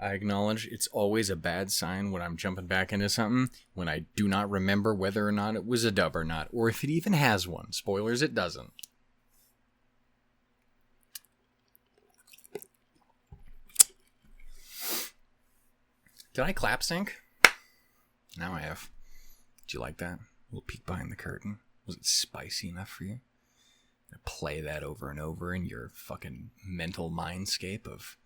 I acknowledge it's always a bad sign when I'm jumping back into something when I do not remember whether or not it was a dub or not, or if it even has one. Spoilers, it doesn't. Did I clap sync? Now I have. Did you like that? A little peek behind the curtain. Was it spicy enough for you? Play that over and over in your fucking mental mindscape of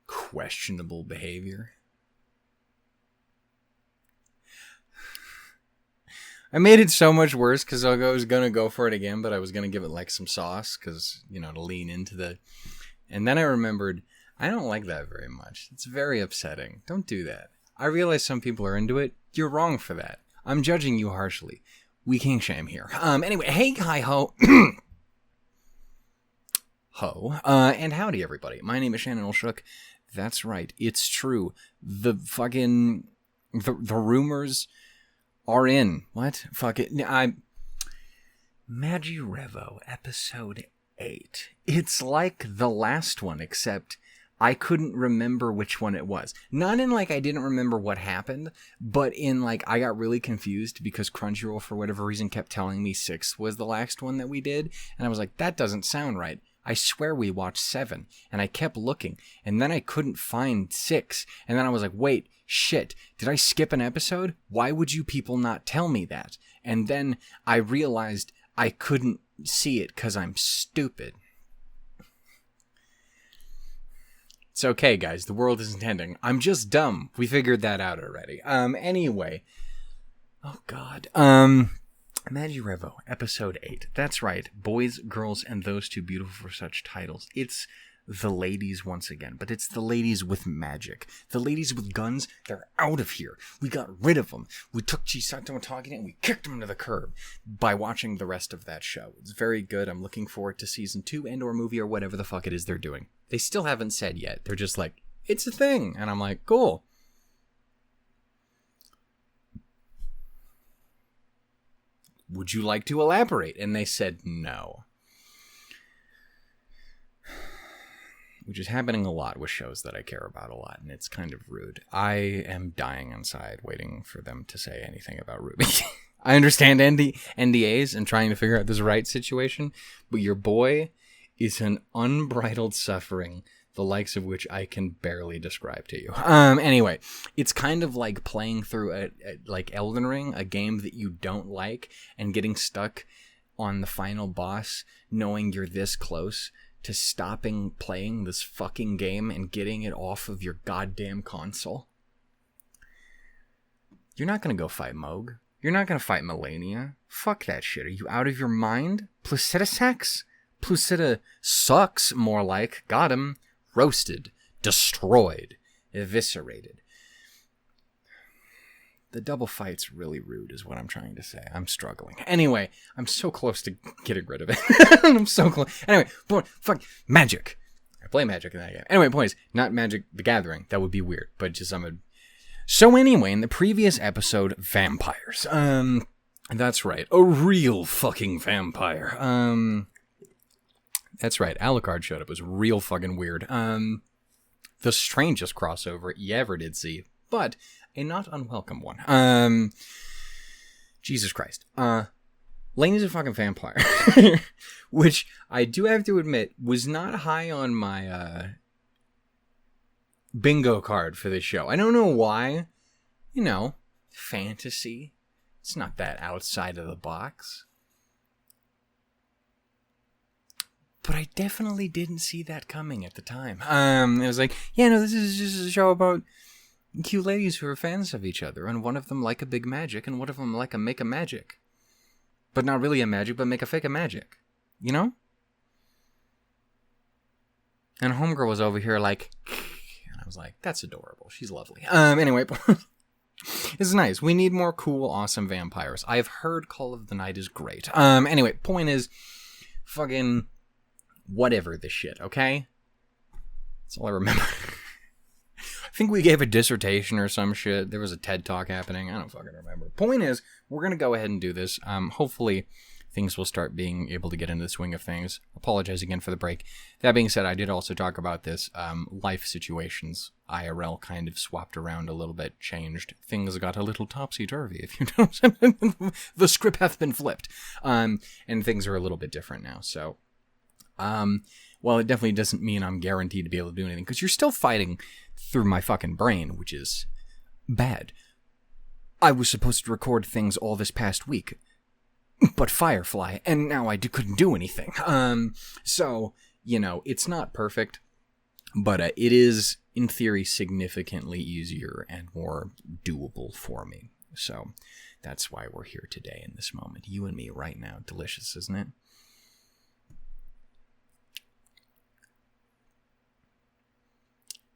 questionable behavior. I made it so much worse because I was going to go for it again, but I was going to give it like some sauce because, you know, to lean into the... And then I remembered, I don't like that very much. It's very upsetting. Don't do that. I realize some people are into it. You're wrong for that. I'm judging you harshly. We king shame here. Anyway, hey, hi, ho. Ho. And howdy, everybody. My name is Shannon Olshook. That's right. It's true. The fucking... The rumors are in. What? Fuck it. MagiRevo, episode 8. It's like the last one, except I couldn't remember which one it was. Not in like I didn't remember what happened, but in like I got really confused because Crunchyroll, for whatever reason, kept telling me 6 was the last one that we did. And I was like, that doesn't sound right. I swear we watched 7. And I kept looking. And then I couldn't find 6. And then I was like, wait, shit, did I skip an episode? Why would you people not tell me that? And then I realized I couldn't see it because I'm stupid. It's okay, guys. The world isn't ending. I'm just dumb. We figured that out already. Anyway. Oh, God. MagiRevo, episode 8. That's right. Boys, girls, and those too beautiful for such titles. It's the ladies once again, but it's the ladies with magic. The ladies with guns, they're out of here. We got rid of them. We took Chisato and Togine and we kicked them to the curb by watching the rest of that show. It's very good. I'm looking forward to season 2 and or movie or whatever the fuck it is they're doing. They still haven't said yet. They're just like, it's a thing. And I'm like, cool. Would you like to elaborate? And they said no. Which is happening a lot with shows that I care about a lot, and it's kind of rude. I am dying inside waiting for them to say anything about Ruby. I understand NDAs and trying to figure out this right situation, but your boy is an unbridled suffering, the likes of which I can barely describe to you. Anyway, it's kind of like playing through like Elden Ring, a game that you don't like, and getting stuck on the final boss, knowing you're this close to stopping playing this fucking game and getting it off of your goddamn console. You're not gonna go fight Moog. You're not gonna fight Melania. Fuck that shit. Are you out of your mind? Placenta sex? Placenta sucks, more like. Got him. Roasted. Destroyed. Eviscerated. The double fight's really rude is what I'm trying to say. I'm struggling. Anyway, I'm so close to getting rid of it. I'm so close. Anyway, fuck, Magic. I play Magic in that game. Anyway, point is, not Magic the Gathering. That would be weird, but just So anyway, in the previous episode, vampires. That's right. A real fucking vampire. That's right. ALGARD showed up. It was real fucking weird. The strangest crossover you ever did see, but a not unwelcome one. Jesus Christ. Lainey's a fucking vampire. Which I do have to admit was not high on my bingo card for this show. I don't know why. You know, fantasy. It's not that outside of the box. But I definitely didn't see that coming at the time. It was like, yeah, no, this is just a show about cute ladies who are fans of each other, and one of them like a big magic, and one of them like a make a magic. But not really a magic, but make a fake a magic. You know? And Homegirl was over here like, and I was like, that's adorable. She's lovely. Anyway, it's nice. We need more cool, awesome vampires. I've heard Call of the Night is great. Anyway, point is, fucking whatever this shit, okay? That's all I remember. I think we gave a dissertation or some shit. There was a TED Talk happening. I don't fucking remember. Point is, we're going to go ahead and do this. Hopefully, things will start being able to get into the swing of things. Apologize again for the break. That being said, I did also talk about this. Life situations, IRL, kind of swapped around a little bit, changed. Things got a little topsy-turvy, if you know what I'm saying. The script hath been flipped. And things are a little bit different now. So, well, it definitely doesn't mean I'm guaranteed to be able to do anything, because you're still fighting through my fucking brain, which is bad. I was supposed to record things all this past week, but Firefly, and now I couldn't do anything. So, you know, it's not perfect, but it is, in theory, significantly easier and more doable for me. So, that's why we're here today in this moment. You and me right now. Delicious, isn't it?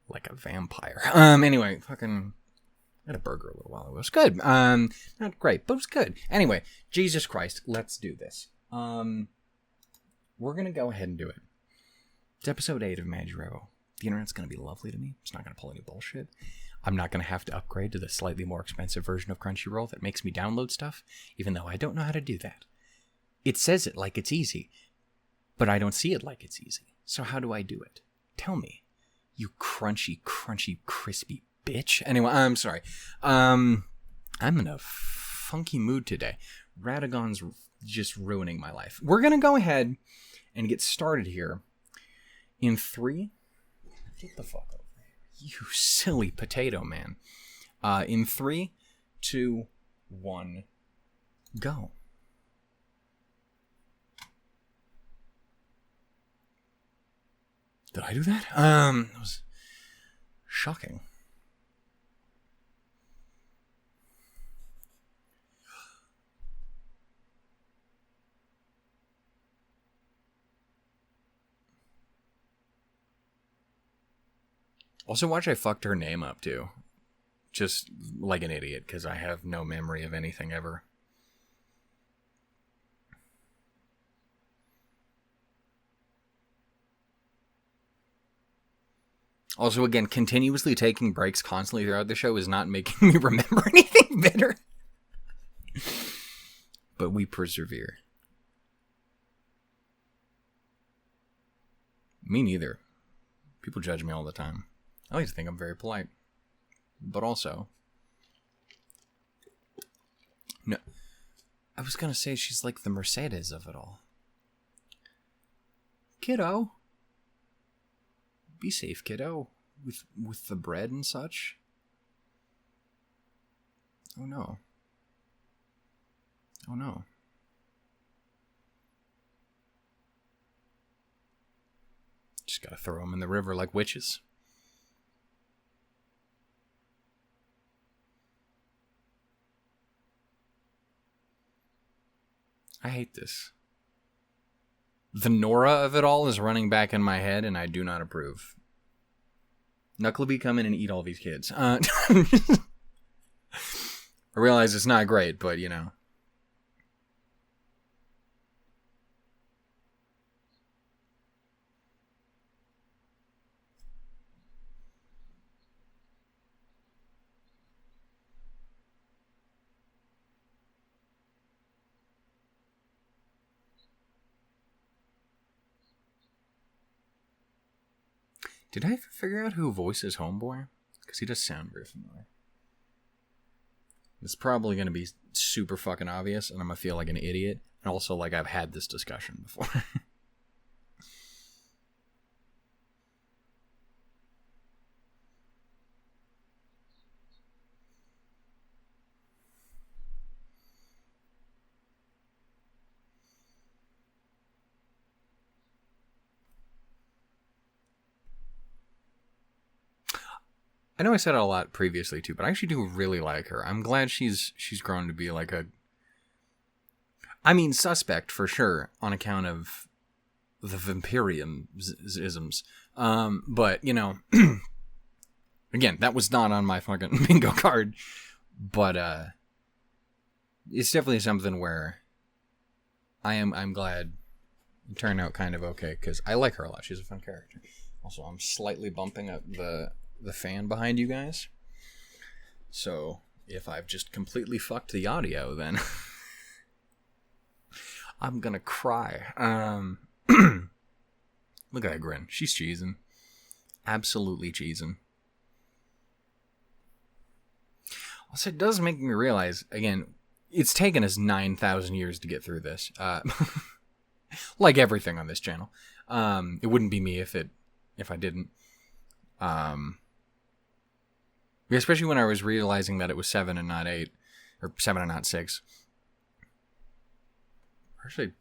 Like a vampire. Anyway, fucking... I had a burger a little while ago. It was good. Not great, but it was good. Anyway, Jesus Christ, let's do this. We're going to go ahead and do it. It's episode 8 of MagiRevo. The internet's going to be lovely to me. It's not going to pull any bullshit. I'm not going to have to upgrade to the slightly more expensive version of Crunchyroll that makes me download stuff, even though I don't know how to do that. It says it like it's easy, but I don't see it like it's easy. So how do I do it? Tell me, you crunchy, crispy bitch. Anyway, I'm sorry. I'm in a funky mood today. Radagon's just ruining my life. We're going to go ahead and get started here in 3. Get the fuck over here. You silly potato, man. In 3, 2, 1, go. Did I do that? That was shocking. Also, watch I fucked her name up, too. Just like an idiot, because I have no memory of anything ever. Also, again, continuously taking breaks constantly throughout the show is not making me remember anything better. But we persevere. Me neither. People judge me all the time. I like to think I'm very polite. But also... No. I was gonna say she's like the Mercedes of it all. Kiddo. Be safe, kiddo. With the bread and such. Oh no. Oh no. Just gotta throw them in the river like witches. I hate this. The Nora of it all is running back in my head, and I do not approve. Knuckleby, come in and eat all these kids. I realize it's not great, but, you know. Did I ever figure out who voices Homeboy? Because he does sound very familiar. It's probably going to be super fucking obvious, and I'm going to feel like an idiot. And also, like, I've had this discussion before. I know I said it a lot previously too, but I actually do really like her. I'm glad she's grown to be like a... I mean, suspect for sure on account of the vampirium-isms. But, you know, again, that was not on my fucking bingo card. But it's definitely something where I'm glad it turned out kind of okay, because I like her a lot. She's a fun character. Also, I'm slightly bumping up the fan behind you guys. So if I've just completely fucked the audio, then I'm gonna cry. Look at that grin. She's cheesing. Absolutely cheesing. Also, it does make me realize, again, it's taken us 9,000 years to get through this. Like everything on this channel. It wouldn't be me if I didn't. Especially when I was realizing that it was 7 and not 8. Or 7 and not 6. Actually,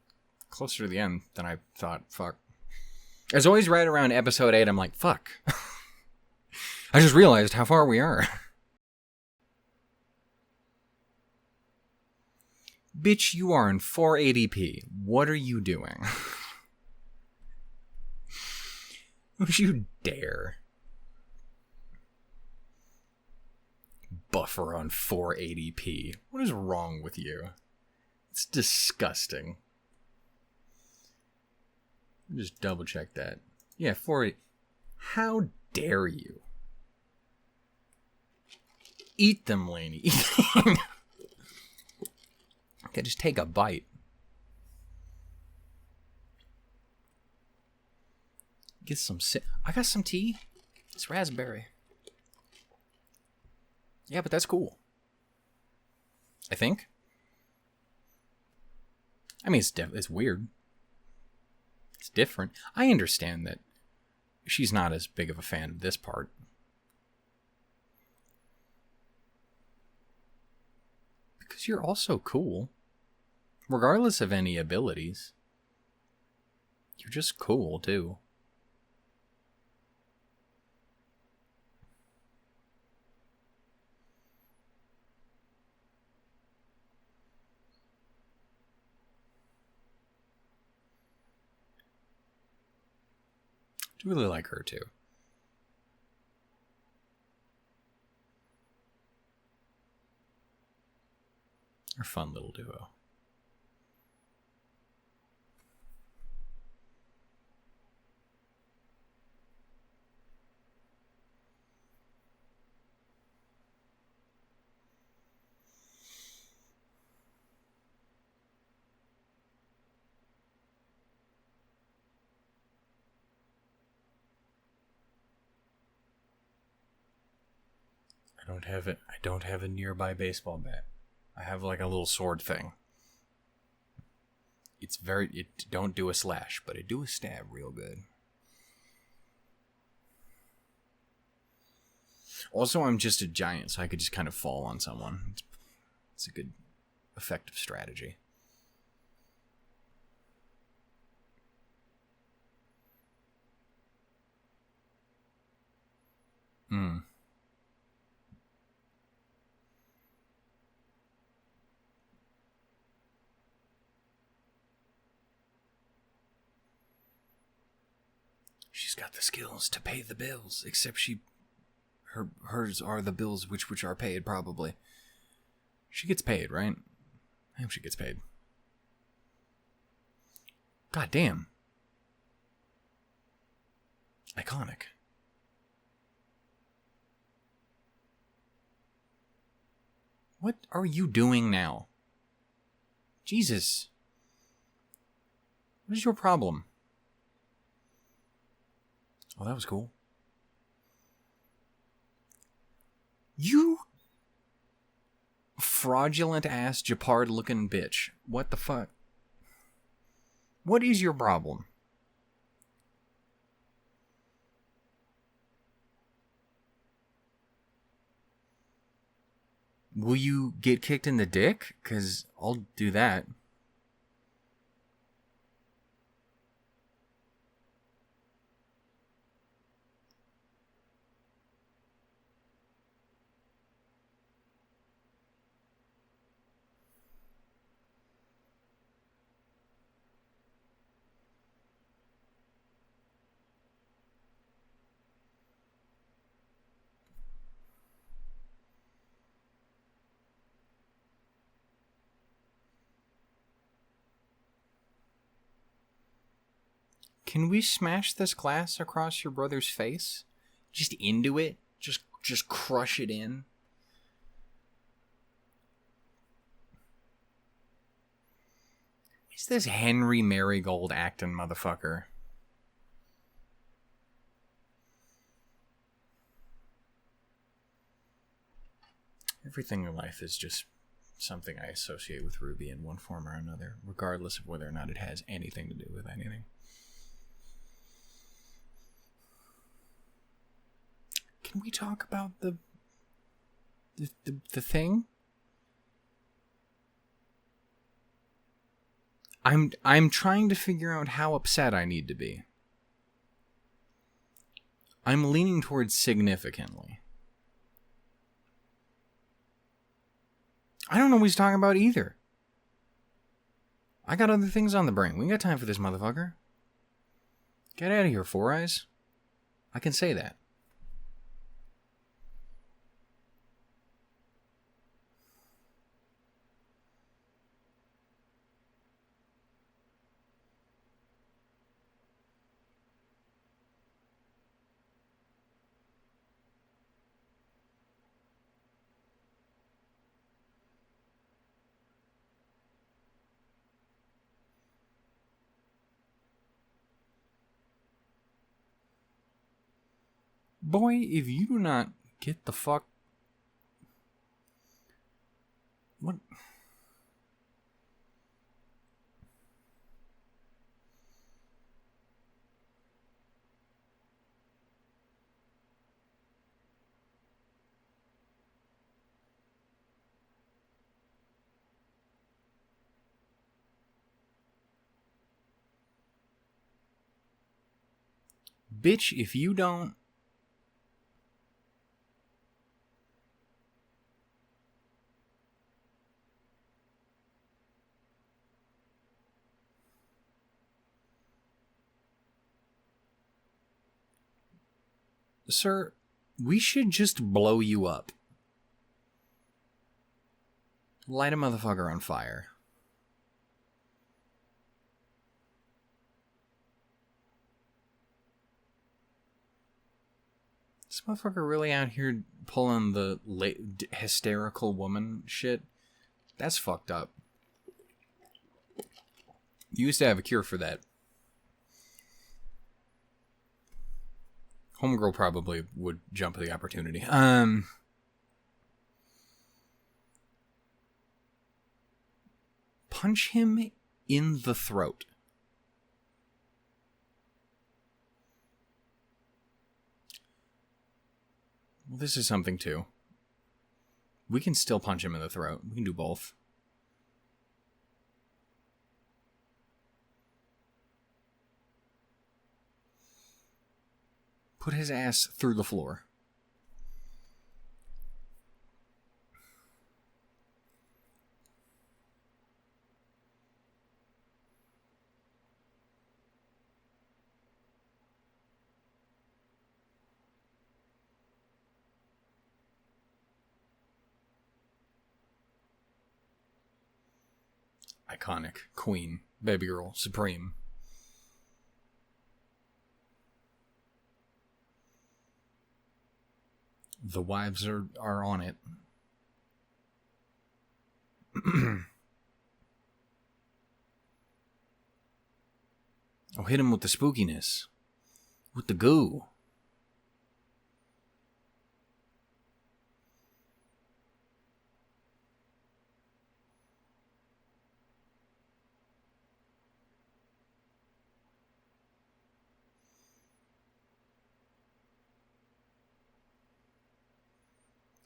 closer to the end than I thought. Fuck. As always, right around episode 8, I'm like, fuck. I just realized how far we are. Bitch, you are in 480p. What are you doing? Don't you dare. Buffer on 480p. What is wrong with you? It's disgusting. Just double check that. Yeah, 480. How dare you? Eat them, Lainey. Okay, just take a bite. Get some I got some tea. It's raspberry. Yeah, but that's cool. I think. I mean, it's weird. It's different. I understand that she's not as big of a fan of this part. Because you're also cool. Regardless of any abilities. You're just cool, too. I do really like her, too. They're a fun little duo. I don't have a nearby baseball bat. I have like a little sword thing. It don't do a slash, but it do a stab real good. Also, I'm just a giant, so I could just kind of fall on someone. It's a good, effective strategy. She's got the skills to pay the bills, except hers are the bills which are paid, probably. She gets paid, right? I hope she gets paid. God damn. Iconic. What are you doing now? Jesus. What is your problem? Oh, that was cool. You fraudulent ass Japard looking bitch. What the fuck? What is your problem? Will you get kicked in the dick? 'Cause I'll do that. Can we smash this glass across your brother's face? Just into it? Just crush it in? Is this Henry Marigold acting motherfucker? Everything in life is just something I associate with Ruby in one form or another, regardless of whether or not it has anything to do with anything. Can we talk about the thing? I'm trying to figure out how upset I need to be. I'm leaning towards significantly. I don't know what he's talking about either. I got other things on the brain. We ain't got time for this motherfucker. Get out of here, Four Eyes. I can say that. Boy, if you do not get the fuck... What? Bitch, if you don't... Sir, we should just blow you up. Light a motherfucker on fire. This motherfucker really out here pulling the hysterical woman shit? That's fucked up. You used to have a cure for that. Homegirl probably would jump at the opportunity. Punch him in the throat. Well, this is something too. We can still punch him in the throat. We can do both. Put his ass through the floor. Iconic. Queen. Baby girl. Supreme. The wives are on it. Oh, hit him with the spookiness. With the goo.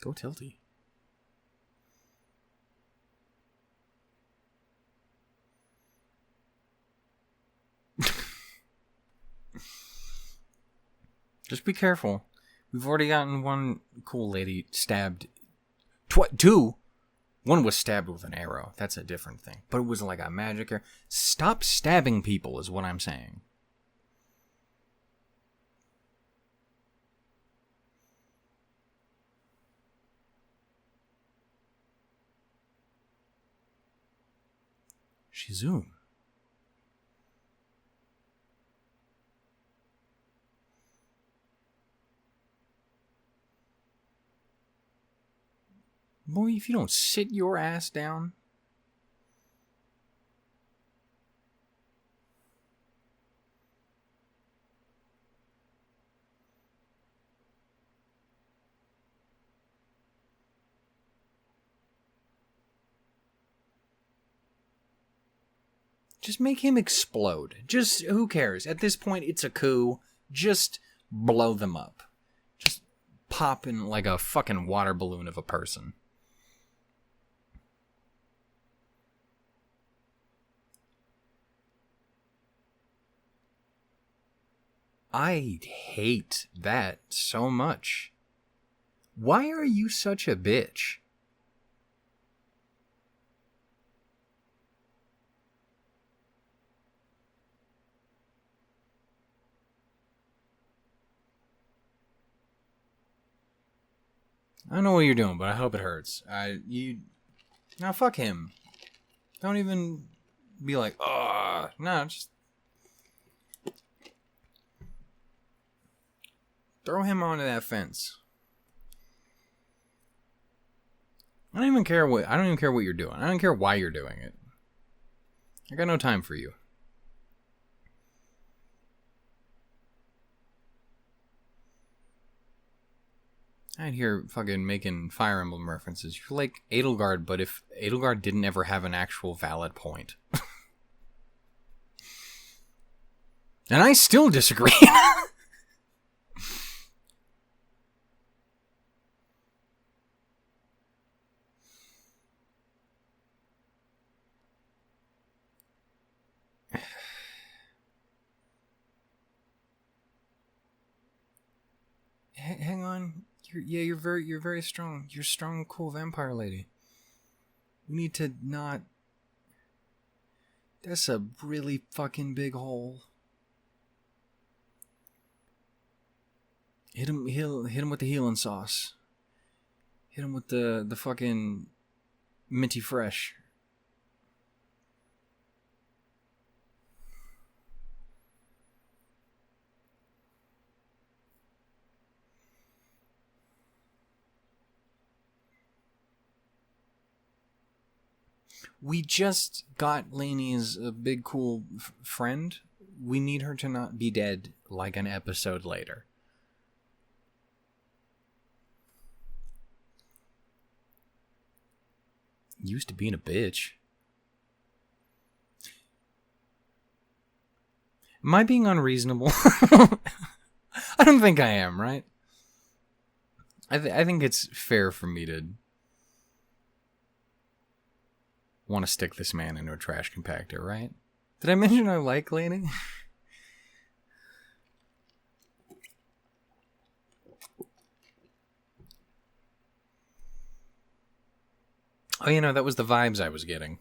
Go tilty. Just be careful. We've already gotten one cool lady stabbed. Two. One was stabbed with an arrow. That's a different thing. But it was like a magic arrow. Stop stabbing people is what I'm saying. Shizoom. Boy, if you don't sit your ass down. Just make him explode. Just, who cares? At this point, it's a coup. Just blow them up. Just pop in like a fucking water balloon of a person. I hate that so much. Why are you such a bitch? I don't know what you're doing, but I hope it hurts. Now fuck him. Don't even be like, oh, no, just throw him onto that fence. I don't even care what you're doing. I don't care why you're doing it. I got no time for you. I'd hear fucking making Fire Emblem references. You're like ALGARD, but if ALGARD didn't ever have an actual valid point. And I still disagree. Hang on. You're very strong. You're a strong, cool vampire lady. We need to not... That's a really fucking big hole. Hit him with the healing sauce. Hit him with the fucking minty fresh. We just got Lainey's big cool friend. We need her to not be dead like an episode later. Used to being a bitch. Am I being unreasonable? I don't think I am, right? I think it's fair for me to want to stick this man into a trash compactor, right? Did I mention I like Lainey? Oh, you know, that was the vibes I was getting.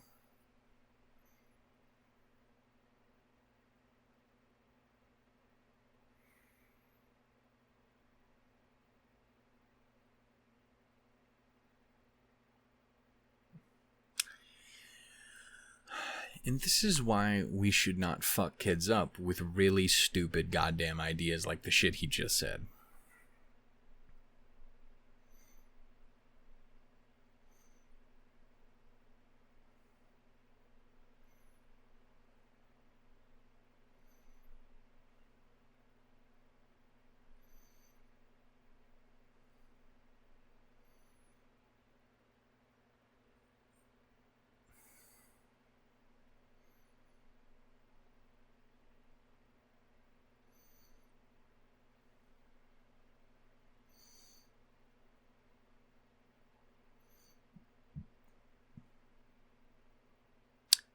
And this is why we should not fuck kids up with really stupid goddamn ideas like the shit he just said.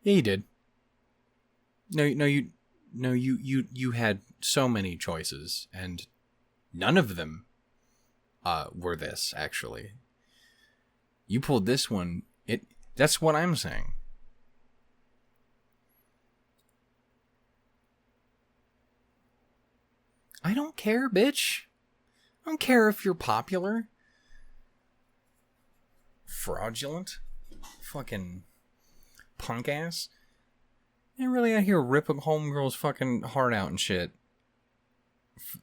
Yeah, you did. You had so many choices, and none of them were this, actually. You pulled this one. That's what I'm saying. I don't care, bitch. I don't care if you're popular. Fraudulent. Fucking punk ass. You're really out here ripping homegirl's fucking heart out and shit.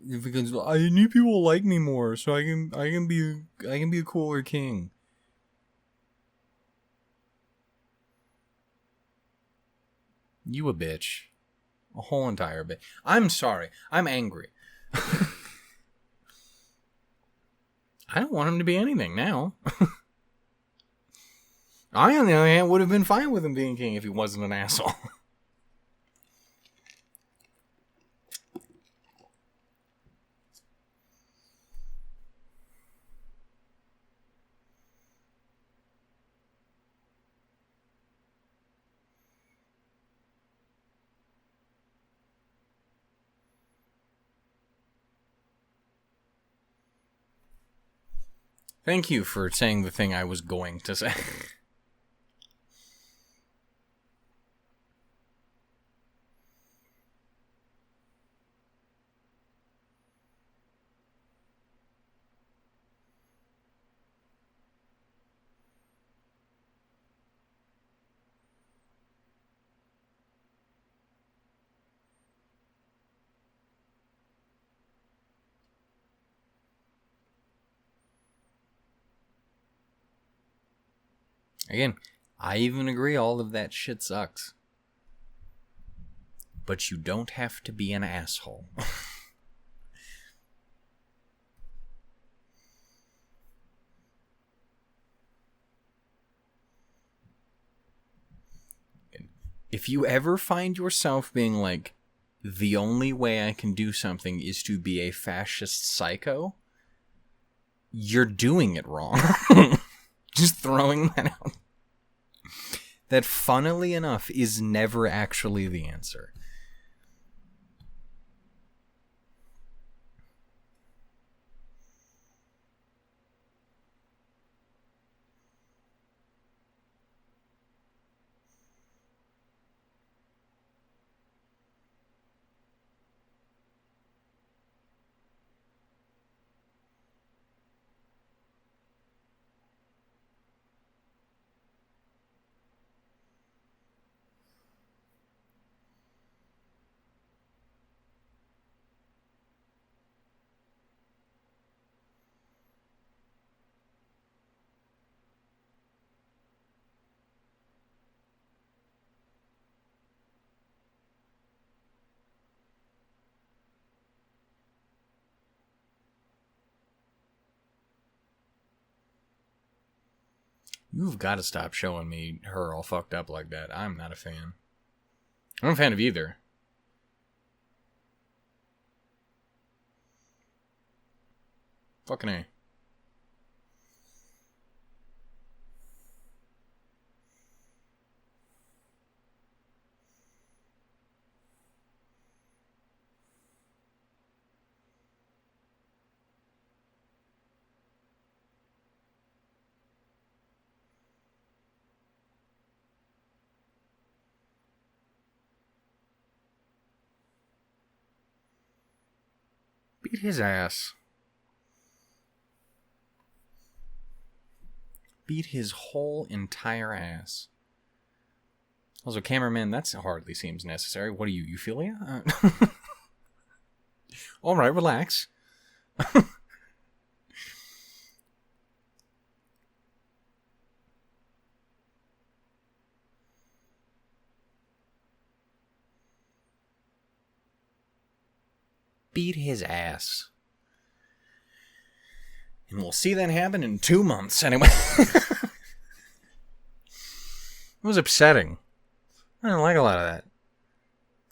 Because I need people to like me more, so I can be a cooler king. You a bitch. A whole entire bitch. I'm sorry. I'm angry. I don't want him to be anything now. I, on the other hand, would have been fine with him being king if he wasn't an asshole. Thank you for saying the thing I was going to say. Again, I even agree all of that shit sucks. But you don't have to be an asshole. If you ever find yourself being like, the only way I can do something is to be a fascist psycho, you're doing it wrong. Just throwing that out. That, funnily enough, is never actually the answer. You've got to stop showing me her all fucked up like that. I'm not a fan. I'm not a fan of either. Fucking A. Beat his ass. Beat his whole entire ass. Also, cameraman, that hardly seems necessary. What are you, Euphilia? Alright, relax. Beat his ass. And we'll see that happen in 2 months, anyway. It was upsetting. I didn't like a lot of that.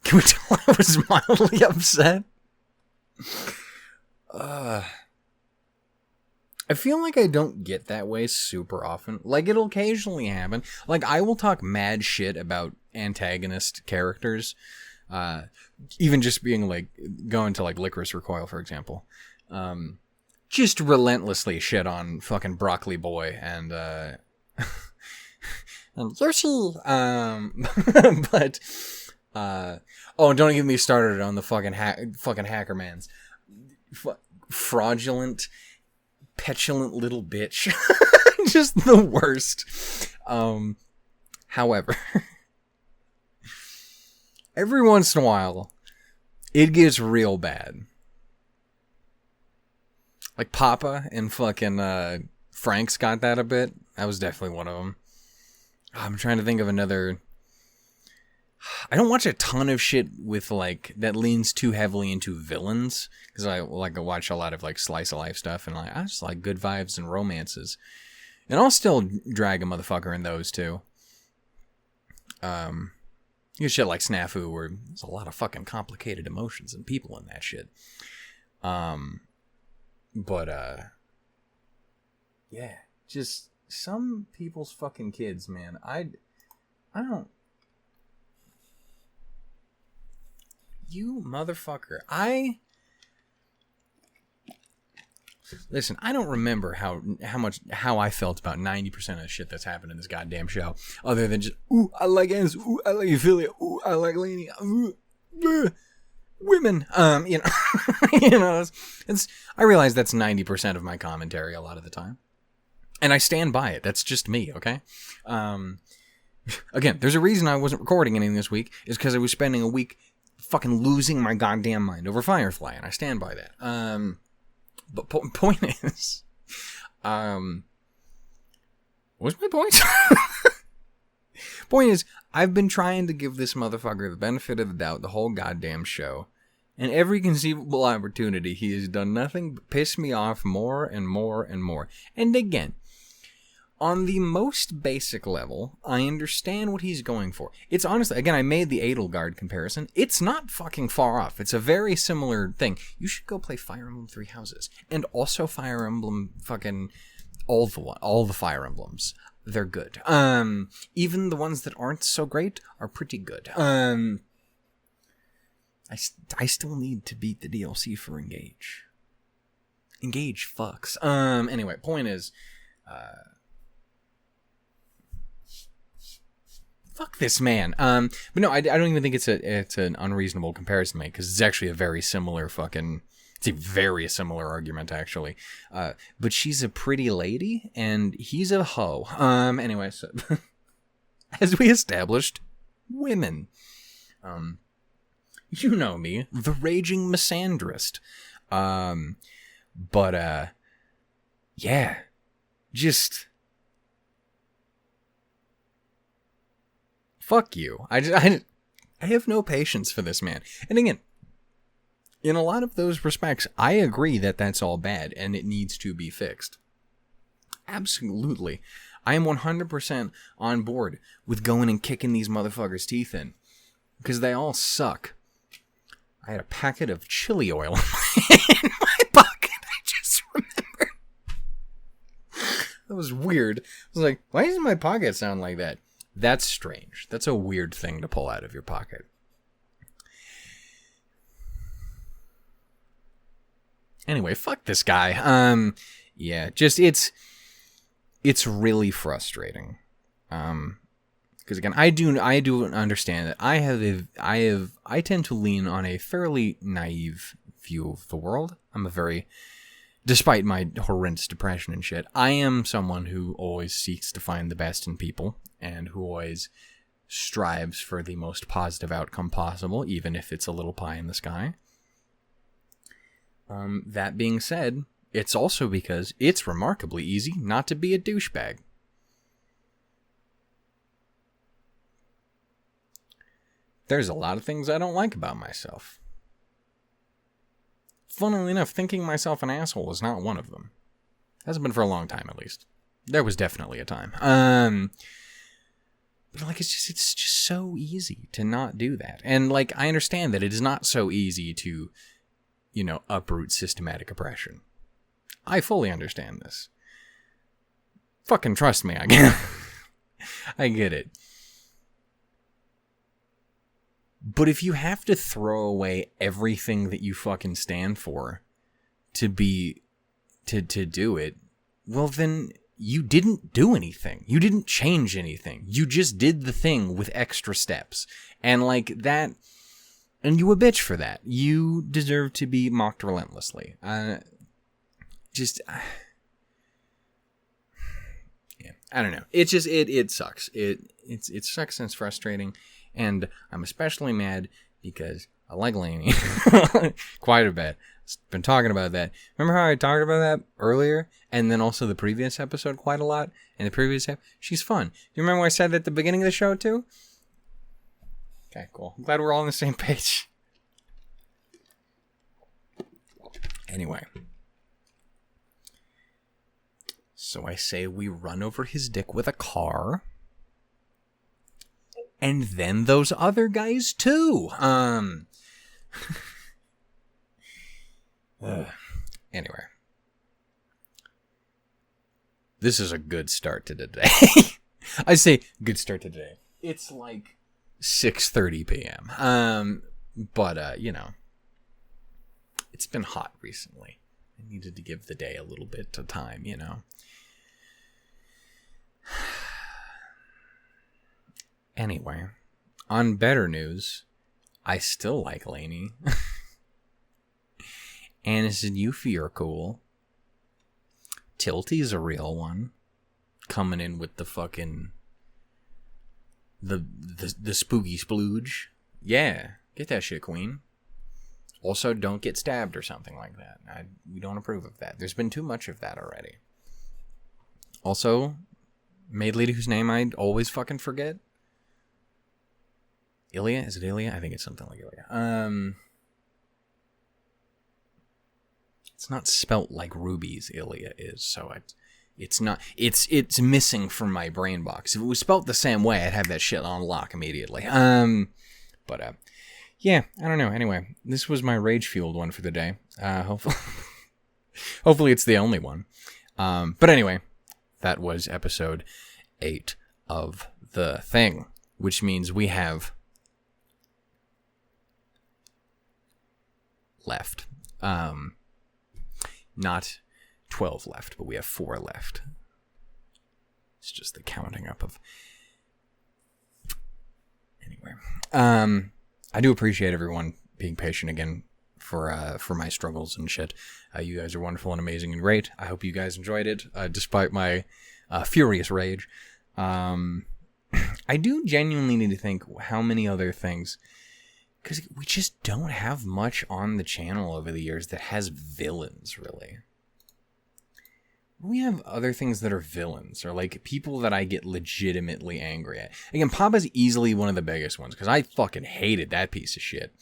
Can we tell I was mildly upset? I feel like I don't get that way super often. Like, it'll occasionally happen. Like, I will talk mad shit about antagonist characters. Even just being like, going to like Licorice Recoil, for example. Just relentlessly shit on fucking Broccoli Boy and Yoshi. But oh, don't get me started on the fucking Hackermans. Fraudulent, petulant little bitch. Just the worst. However, every once in a while, it gets real bad. Like Papa and fucking Frank's got that a bit. That was definitely one of them. I'm trying to think of another. I don't watch a ton of shit with like that leans too heavily into villains, because I watch a lot of like slice of life stuff, and like I just like good vibes and romances, and I'll still drag a motherfucker in those too. You shit like Snafu, where there's a lot of fucking complicated emotions and people in that shit. But yeah, just some people's fucking kids, man. I don't. You motherfucker. Listen, I don't remember how I felt about 90% of the shit that's happened in this goddamn show, other than just, ooh, I like Annis, ooh, I like Ophelia, ooh, I like Lainey, ooh, women, you know, you know, I realize that's 90% of my commentary a lot of the time, and I stand by it. That's just me, okay? Again, there's a reason I wasn't recording anything this week, is because I was spending a week fucking losing my goddamn mind over Firefly, and I stand by that. But point is, what's my point? Point is, I've been trying to give this motherfucker the benefit of the doubt the whole goddamn show, and every conceivable opportunity he has done nothing but piss me off more and more and more. And again, on the most basic level, I understand what he's going for. It's honestly, again, I made the ALGARD comparison. It's not fucking far off. It's a very similar thing. You should go play Fire Emblem Three Houses. And also Fire Emblem fucking all the Fire Emblems. They're good. Even the ones that aren't so great are pretty good. I still need to beat the DLC for Engage. Engage fucks. Anyway, point is, fuck this man. But no, I don't even think it's an unreasonable comparison to make, because it's actually a very similar argument, actually. But she's a pretty lady, and he's a hoe. Anyway, so as we established, women. You know me, the raging misandrist. But yeah, just fuck you. I have no patience for this man. And again, in a lot of those respects, I agree that that's all bad and it needs to be fixed. Absolutely. I am 100% on board with going and kicking these motherfuckers' teeth in, because they all suck. I had a packet of chili oil in my pocket. I just remembered. That was weird. I was like, why does my pocket sound like that? That's strange. That's a weird thing to pull out of your pocket. Anyway, fuck this guy. Yeah, just it's really frustrating. Because again, I do understand that I tend to lean on a fairly naive view of the world. Despite my horrendous depression and shit, I am someone who always seeks to find the best in people, and who always strives for the most positive outcome possible, even if it's a little pie in the sky. That being said, it's also because it's remarkably easy not to be a douchebag. There's a lot of things I don't like about myself. Funnily enough, thinking myself an asshole is not one of them. Hasn't been for a long time, at least. There was definitely a time. But like, it's just so easy to not do that. And like, I understand that it is not so easy to, uproot systematic oppression. I fully understand this. Fucking trust me, I get it. But if you have to throw away everything that you fucking stand for to do it, well then you didn't do anything. You didn't change anything. You just did the thing with extra steps. And like that, and you a bitch for that. You deserve to be mocked relentlessly. Yeah, I don't know. It sucks. It sucks and it's frustrating. And I'm especially mad because I like Lainey quite a bit. I've been talking about that. Remember how I talked about that earlier? And then also the previous episode quite a lot? In the previous episode, she's fun. Do you remember what I said at the beginning of the show too? Okay, cool. I'm glad we're all on the same page. Anyway. So I say we run over his dick with a car. And then those other guys too. Anyway. This is a good start to today. I say good start to today. It's like 6:30 p.m. But it's been hot recently. I needed to give the day a little bit of time, you know. Anyway, on better news, I still like Lainey. Anis and Yuffie are cool. Tilty's a real one. Coming in with the fucking... The spooky splooge. Yeah, get that shit, queen. Also, don't get stabbed or something like that. We don't approve of that. There's been too much of that already. Also, maid lady whose name I always fucking forget. Ilya? Is it Ilya? I think it's something like Ilya. It's not spelt like Ruby's Ilya is, so it's not. It's missing from my brain box. If it was spelt the same way, I'd have that shit on lock immediately. But yeah, I don't know. Anyway, this was my rage-fueled one for the day. Hopefully it's the only one. But anyway, that was episode 8 of The Thing, which means we have left. Not 12 left, but we have 4 left. It's just the counting up of... Anyway. I do appreciate everyone being patient again for my struggles and shit. You guys are wonderful and amazing and great. I hope you guys enjoyed it, despite my furious rage. I do genuinely need to think how many other things... Because we just don't have much on the channel over the years that has villains, really. We have other things that are villains, or like people that I get legitimately angry at. Again, Papa's easily one of the biggest ones, because I fucking hated that piece of shit.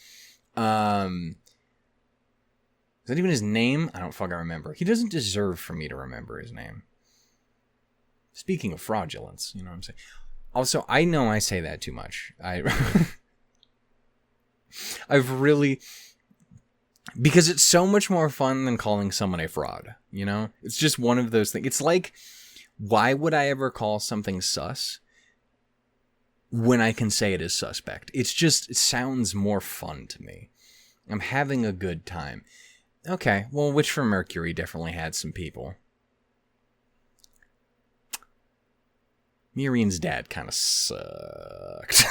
Is that even his name? I don't fucking remember. He doesn't deserve for me to remember his name. Speaking of fraudulence, you know what I'm saying? Also, I know I say that too much. I've really... Because it's so much more fun than calling someone a fraud, you know? It's just one of those things. It's like, why would I ever call something sus when I can say it is suspect? It sounds more fun to me. I'm having a good time. Okay, well, Witch from Mercury definitely had some people. Mirian's dad kind of sucked.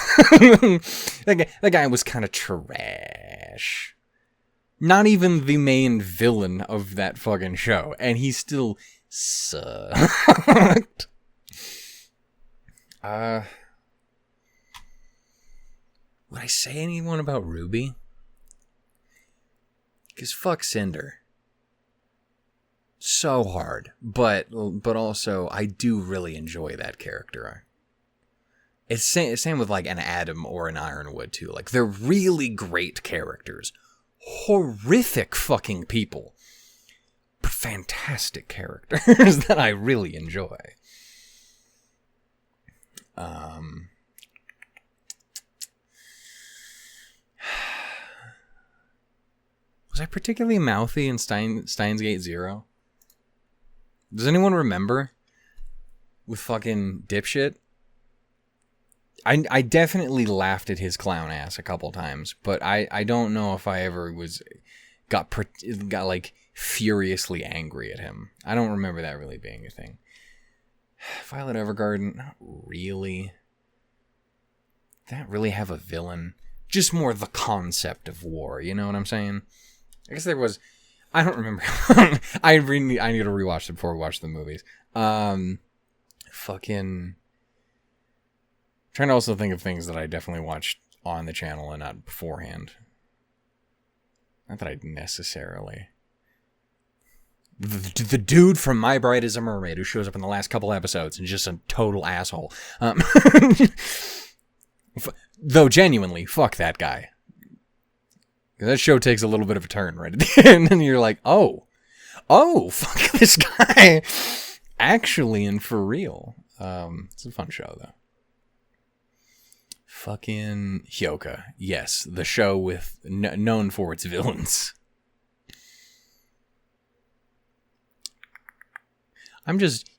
That guy was kind of trash. Not even the main villain of that fucking show, and he still sucked. Would I say anyone about Ruby? Because fuck Cinder. So hard, but also I do really enjoy that character. It's same with like an Adam or an Ironwood too. Like they're really great characters, horrific fucking people, but fantastic characters that I really enjoy. Was I particularly mouthy in Steins Gate Zero? Does anyone remember? With fucking dipshit? I definitely laughed at his clown ass a couple times, but I don't know if I ever got like furiously angry at him. I don't remember that really being a thing. Violet Evergarden, not really. Did that really have a villain? Just more the concept of war, you know what I'm saying? I guess there was... I don't remember. I need to rewatch it before we watch the movies. Fucking... Trying to also think of things that I definitely watched on the channel and not beforehand. Not that I'd necessarily... The dude from My Bride is a Mermaid who shows up in the last couple episodes and just a total asshole. Though genuinely, fuck that guy. That show takes a little bit of a turn right at the end, and you're like, oh, fuck this guy. Actually, and for real. It's a fun show, though. Fucking Hyoka. Yes, the show with known for its villains.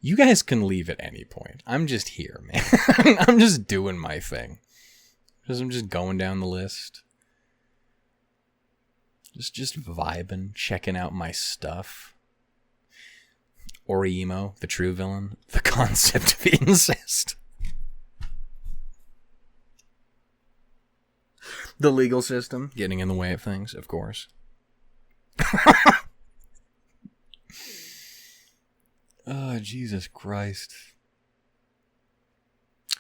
You guys can leave at any point. I'm just here, man. I'm just doing my thing. I'm just going down the list. Just vibing, checking out my stuff. Or emo, the true villain. The concept of incest. The legal system getting in the way of things, of course. Oh, Jesus Christ.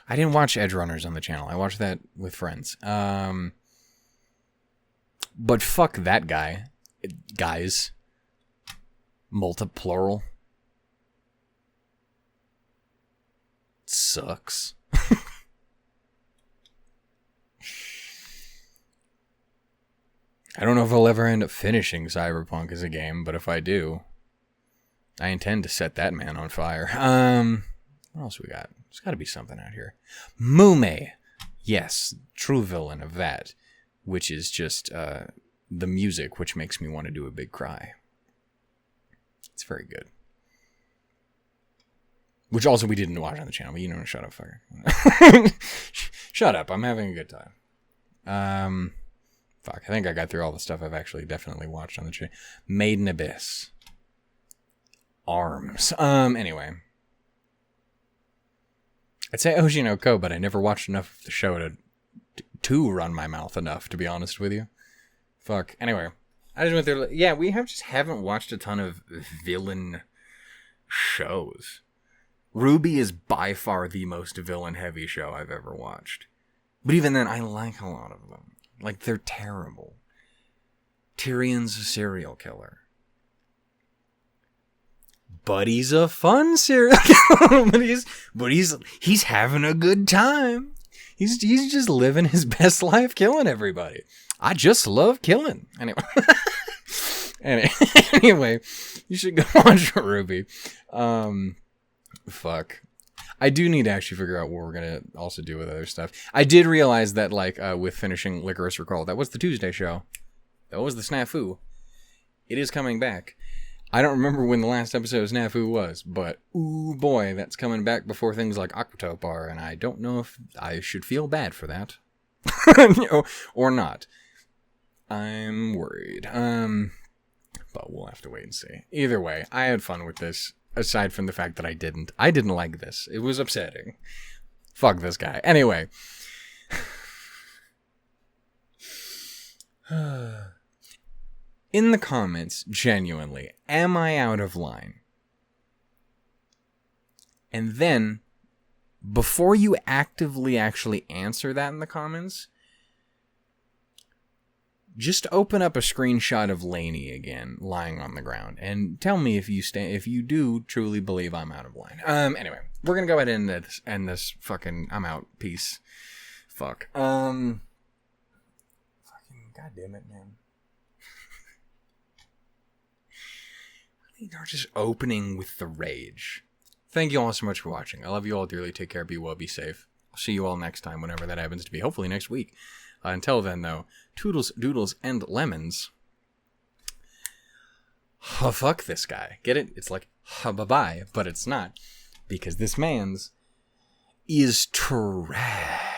I didn't watch Edge Runners on the channel. I watched that with friends. But fuck that guy. Guys. Plural. Sucks. I don't know if I'll ever end up finishing Cyberpunk as a game, but if I do, I intend to set that man on fire. What else we got? There's got to be something out here. Mume. Yes, true villain of that, which is just the music, which makes me want to do a big cry. It's very good. Which also we didn't watch on the channel, but you know, shut up, fucker. Shut up, I'm having a good time. Fuck, I think I got through all the stuff I've actually definitely watched on the channel. Made in Abyss. Arms. Anyway. I'd say Oji no Ko, but I never watched enough of the show to run my mouth enough, to be honest with you. Fuck. Anyway. I just went through... Yeah, we haven't watched a ton of villain shows. Ruby is by far the most villain-heavy show I've ever watched. But even then, I like a lot of them. Like, they're terrible. Tyrion's a serial killer. But he's a fun serial killer. but he's having a good time. He's just living his best life, killing everybody. I just love killing. Anyway, you should go watch Ruby. Fuck. I do need to actually figure out what we're going to also do with other stuff. I did realize that, like, with finishing Licorice Recall, that was the Tuesday show. That was the snafu. It is coming back. I don't remember when the last episode of Snafu was, but, ooh boy, that's coming back before things like Aquatope are, and I don't know if I should feel bad for that. or not. I'm worried. But we'll have to wait and see. Either way, I had fun with this. Aside from the fact that I didn't like this. It was upsetting. Fuck this guy. Anyway. In the comments, genuinely, am I out of line? And then, before you actively actually answer that in the comments, just open up a screenshot of Lainey again, lying on the ground, and tell me if you do truly believe I'm out of line. Anyway, we're gonna go ahead and end this fucking I'm out. Peace. Fuck. Fucking goddamn it, man. They're just opening with the rage. Thank you all so much for watching. I love you all dearly. Take care. Be well. Be safe. I'll see you all next time, whenever that happens to be. Hopefully next week. Until then, though, toodles, doodles, and lemons. Fuck this guy. Get it? It's like, bye-bye, but it's not. Because this man's is trash.